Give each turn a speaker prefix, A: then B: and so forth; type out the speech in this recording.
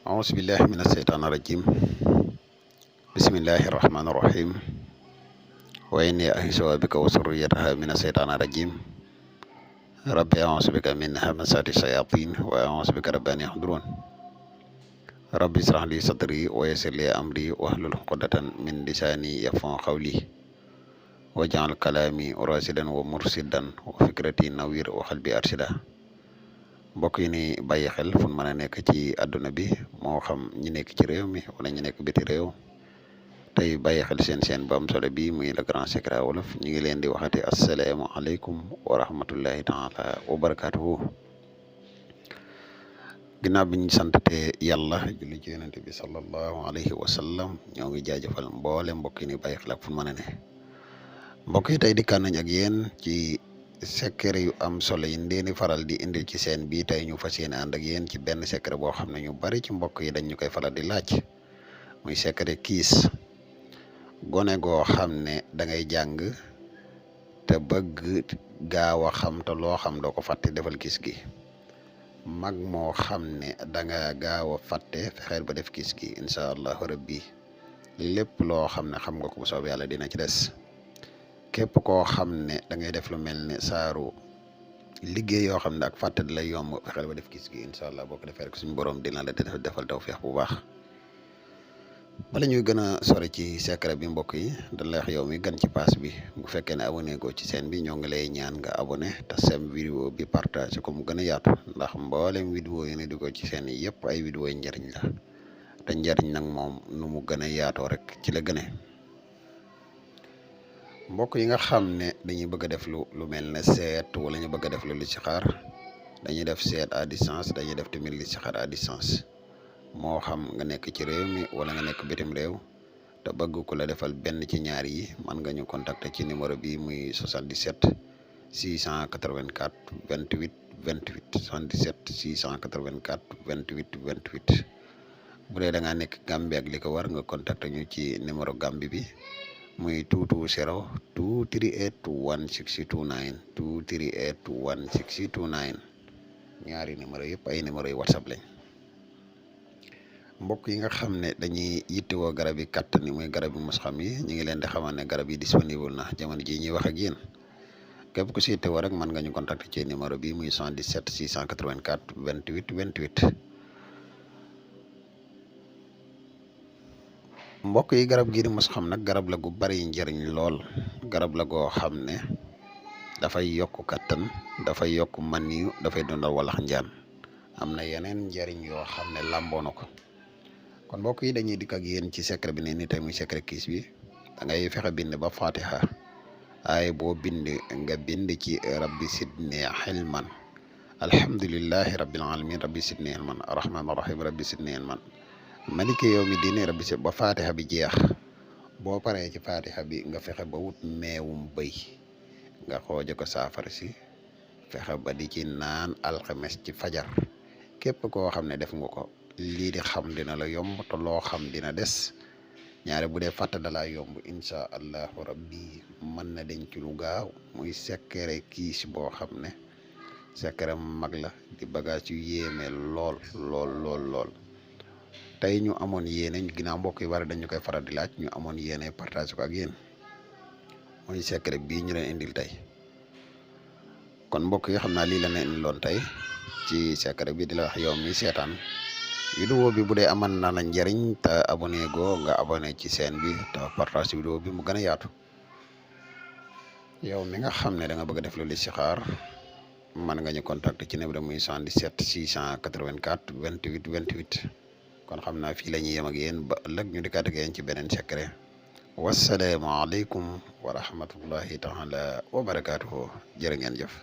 A: أعوذ بالله من الشيطان الرجيم بسم الله الرحمن الرحيم وإني أعيذها بك وذريتها من الشيطان الرجيم ربي أعوذ بك من همزات الشياطين وأعوذ بك رب أن يحضرون ربي اشرح لي صدري ويسر لي أمري واحلل عقدة من لساني يفقهوا قولي واجعل كلامي راشدا ومرشدا وفكرتي نوير وقلبي أرشدا. mbokk yi ni bàyyi xel fu mën a nekk ci àdduna bi moo xam ñi nekk ci réew mi wala ñi nekk biti réew tey bàyyi xel seen bu am solo bi muy le grand secret wolof ñu ngi leen di waxati asalaamaaleykum wa rahmatullahi taala wa barakatuhu. ginnaaw bi ñu santate yàlla julli ci yonente bi sallallahu alayhi wa sallam ñoo ngi jaajëfal mboole mbokk yi ni bàyyi xel ak fu mën a ne mbokk yi tey dikkaan nañ ak yéen ci secret yu am solo yi ndeeni faral di indil ci seen bi tey ñu fas yéene ànd ak yéen ci benn secret boo xam ne ñu bari ci mbokk yi dañ ñu koy faral di laaj muy secret kiis. gone goo xam ne da ngay jàng te bëgg gaaw a xam te loo xam doo ko fàtte defal kiis gi. mag moo xam ne da nga gaaw a fàtte fexeel ba def kiis gi incha allahu rabbi lépp loo xam ne xam nga ko bu soob yàlla dina ci des. képp koo xam ne da ngay def lu mel ne saaru liggéey yoo xam ne ak fàtte da lay yomb fexeel ba def kiis gi incha allah boo ko defee rek suñu borom dina la defal tawfeex bu baax. bala ñuy gën a sori ci secret bi mbokk yi dañ lay wax yow mi gan ci pass bi bu fekkee ne abonné go ci chaîne bi ñoo ngi lay ñaan nga abonné te sem vidéo bi partage ko mu gën a yaatu ndax mboolem vidéo yi ne di ko ci chaîne yi yëpp ay vidéo yi njëriñ la te njëriñ nag moom nu mu gën a yaatoo rek ci la gëne. mbokk yi nga xam ne dañuy bëgg a def lu mel ne seet wala ñu bëgg a def lu listixaar dañuy def seet à distance dañuy def tamit listixaar à distance moo xam nga nekk ci réew mi wala nga nekk bitim réew te bëgg ku la defal benn ci ñaar yi mën nga ñu contacter ci numéro bi muy 77 684 28 28 77 684 28 28 bu dee da ngaa nekk Gambie ak li ko war nga contacter ñu ci numéro Gambie bi muy 220 238 1629 238 1629 ñaari numéro yëpp ay numéro yu WhatsApp lañ. mbokk yi nga xam ne dañuy yittewoo garab yi kattan ni muy garab yi mos xam yi ñu ngi leen di xamal ne garab yi disponible na jamono ji ñuy wax ak yéen képp ku si yittewoo rek mën nga ñu contacter ci numéro bi muy 77 684 28 28. mbokk yi garab gii di mos xam nag garab la gu bari njëriñ lool garab la goo xam ne dafay yokk kattan dafay yokk maniyu dafay dundal walax njaan am na yeneen njëriñ yoo xam ne làmboo na ko. kon mbokk yi dañuy dikk ak yéen ci secret bi ne ni tey muy secret kiis bi da ngay fexe bind ba fatiha ay boo bind nga bind ci rabbi sidni xilman alhamdulillahi rabbil alamin rabbi sidni xilman arrahman arrahim rabbi sidni xilman maliki yow mi diine rabbi si ba fatiha bi jeex boo paree ci fatiha bi nga fexe ba wut meewum bëy nga xooje ko saafara si fexe ba di ci naan alxames ci fajar képp koo xam ne def nga ko lii di xam dina la yomb te loo xam dina des ñaare bu dee fàtte da laa yomb incha allahu rabbi mën na denc lu gaaw muy secret kiis boo xam ne secret mag la di bagage yu yéeme lool lool tey ñu amoon yéene ginnaaw mbokk yi bari dañu koy faral di laaj ñu amoon yéene partage ko ak yéen muy secret bii ñu leen indil tey kon mbokk yi xam naa lii la leen indiloon tey ci secret bi di la wax yow mi seetaan vidéo bi bu dee aman na la njëriñ te abonné go nga abonné ci chaîne bi te partage vidéo bi mu gën a yaatu. yow mi nga xam ne da nga bëgg a def lu listixaar mën nga ñu contacter ci numéro muy 77 684 28 28 kon xam naa fii la ñuy yem ak yéen ba ëllëg ñu dikkaat ak yéen ci beneen secret wasalaamaaleykum wa rahmatullahi taala wa barakaatuhu jërë ngeen jëf.